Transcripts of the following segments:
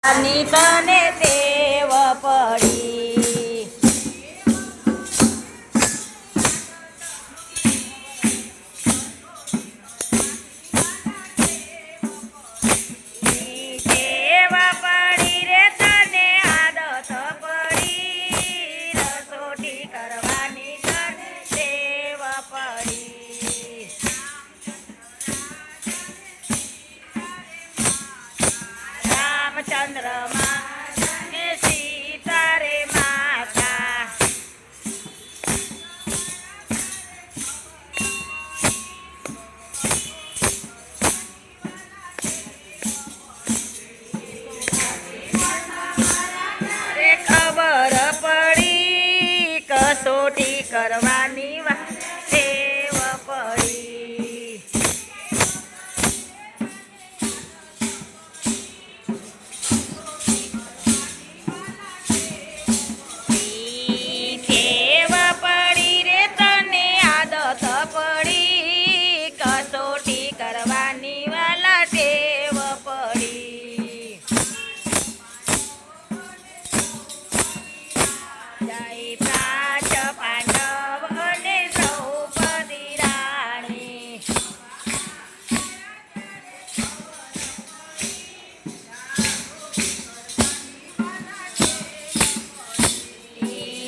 ની તને ટેવ પડી ટેવ પડી રે તને આદત પડી રસોટી કરવાની તને ટેવ પડી રામચંદ્ર ને સીતા રે માતા રે ખબર પડી કસોટી કરવાની ટેવ પડી ટેવ પડી રે તને આદત પડી કસોટી કરવાની વાલા ટેવ પડી જય પાંચ પાંડવ અને દ્રૌપદી રાણી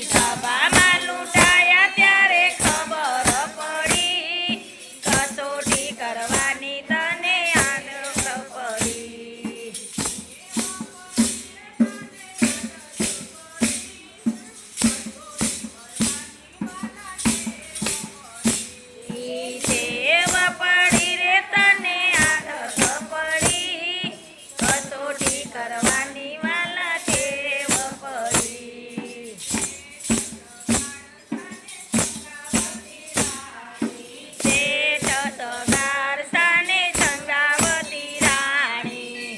સભામાં લૂંટાયા ત્યારે ખબર પડી કસોટી કરવાની તને આદત પડી ટેવ પડી રે તને આદત પડી કસોટી કરવાની વાલા ટેવ પડી શેઠ સગાર સાને સંગાવતી રાણી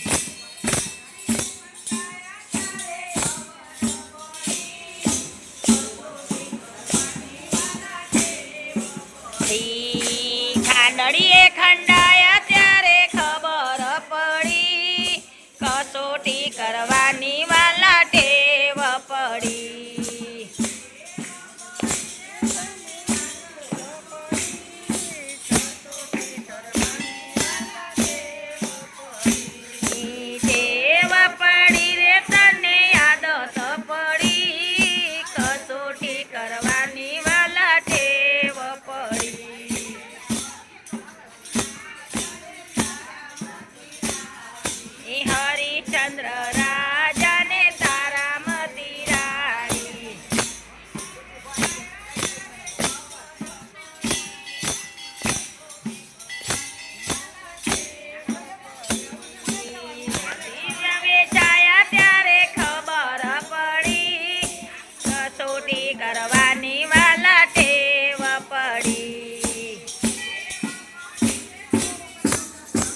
ખાંડડીએ ખંડાયા ત્યારે ખબર પડી કસોટી કરવાની વાલા